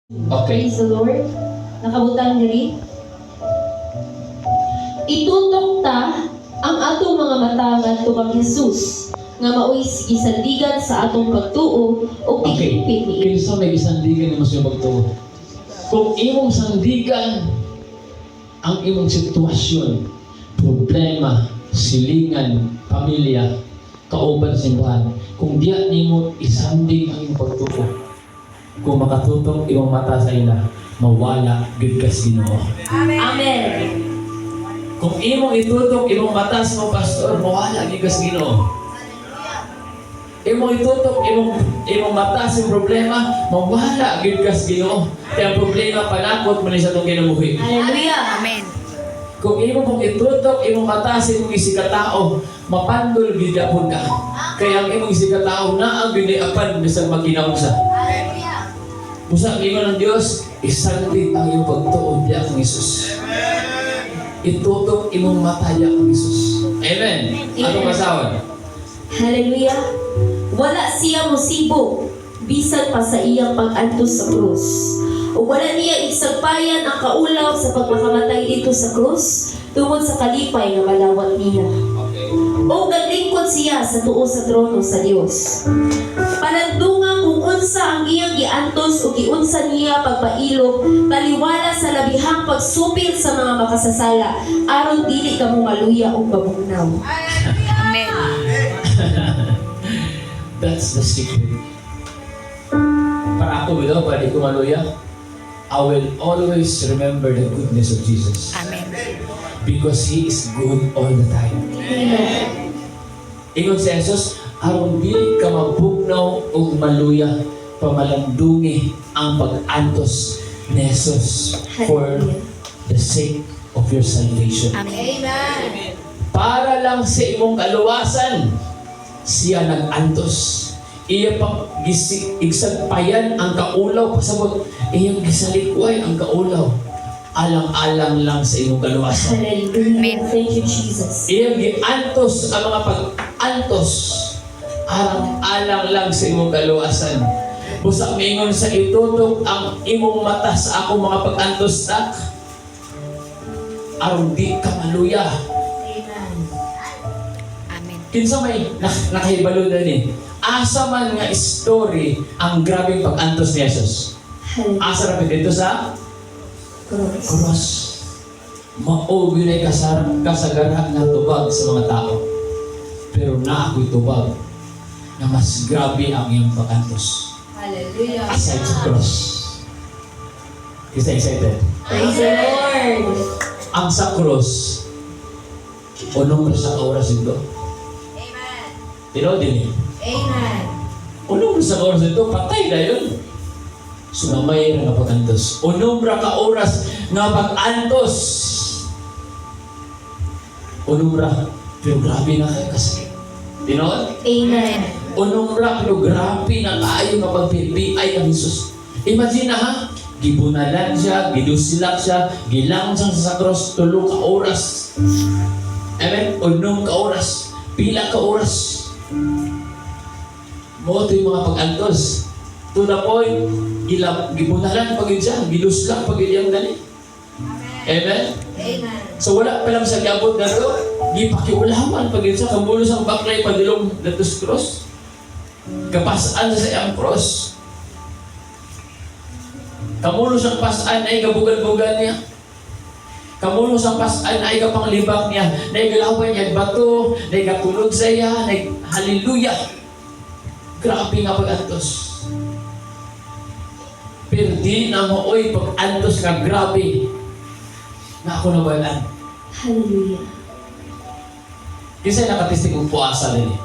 Okay. Praise the Lord. Nakabutang diri. Itutok ta ang atong mga mata ngadto kang Hesus nga maoy gisandigan sa atong pagtuo o Okay. tigpit ni Kinsa may gisandigan ni Masyo Pagtuo? Kung imong sandigan ang imong sitwasyon, problema, silingan, pamilya, kauban simbahan, kung diya nimo isandig ang imong pagtuo, kung makatutok imong mata sa ila, mawala gid kas Ginoo. Amen. Kung imong itutok imong mata sa mga pastor, mawala gid kas Ginoo. Imong itutok imong mata sa problema, mawala gid kas Ginoo. Kaya ang problema panakot man sa tong kinabuhi. Hallelujah. Amen. Kung imong itutok imong mata sa imong isikatao, mapandol gid gyapon ka. Kaya ang imong isikatao naa gid apan bisag maginausa. Busa ingon ng Dios, isandig ang iyong pagtuon diya kang Hesus. Itutok imong mata diya kang Hesus. Amen. Atong pasawon. Hallelujah. Wala siya mosibo bisan pa sa iyang pag-antos sa krus. O wala niya igsagpayan ang kaulaw sa pagmakamatay dito sa krus tungod sa kalipay nga malawat niya. O naglingkod siya sa tuo sa trono sa Dios. Panandungan kung unsa ang iyang giantos o giunsa niya pagpailog taliwala sa labihang pagsupil sa mga makasasala aron dili ka mo maluya o mabugnaw. Amen. That's the secret. Para ako bidaw, pwede ko maluya. I will always remember the goodness of Jesus. Amen. Because He is good all the time. Amen. Ingon si Jesus, aron dili ka mabugnaw o maluya, pamalandungi ang pag-antos ni Jesus for the sake of your salvation. Amen. Para lang sa imong kaluwasan, siya nag-antos. Iya pang igsagpayan ang kaulaw, pasabot, iyang gisalikway ang kaulaw. Alang-alang lang sa imong kaluwasan. Hallelujah. Amen. Thank you, Jesus. Iyang giantos ang mga pag-antos. Alang-alang lang sa imong kaluwasan. Busa mingon sa itutok ang imong mata sa akong mga pag-antos na aron di ka maluya. Amen. Amen. Kinsa may nakahibalo na ni. Asa man nga story ang grabing pag-antos ni Jesus. Hallelujah. Asa rapid dito sa Cross. cross. Mao gyud kasagara nga tubag sa mga tao. Pero na ako'y tubag na mas grabe ang iyong pag-antos. Hallelujah. Aside sa cross. Is excited? Praise the Lord. Ang sa cross, unong sa oras ito. Amen. Tino din eh. Amen. Unong sa oras ito, patay na yun. Sumamay na pag-antos. Unong ka oras nga pag-antos. Unong pero grabe na kayo kasakit. Tino? Amen. Unong pero grabe na kayo nga pag-PBI ng Jesus. Imagine na ha, gibunalan siya, gidusilak siya, gilangsang sa cross, 3 ka oras. Amen? Unong ka oras. Pila ka oras. Mo ito yung mga pag-antos. To the point, gibunalan pag yun siya, gidusilak pag yun yung dali. Amen? Amen. So wala pa lang sa gabot na ito, gipakiulaman pag yun siya, kamulos ang baklay padulong datos cross. Kapasaan sa iyang cross. Kamulos ang pasaan ay kabugal-bugal niya. Kamulos ang pasaan ay kapanglibak niya. Naigalawan niya bato, naigapulog sa iya, hallelujah. Grabe nga pag-antos. Pero di na mooy pag-antos nga grabe na ako nabalan. Hallelujah. Kasi nakatistik kong puasa din eh.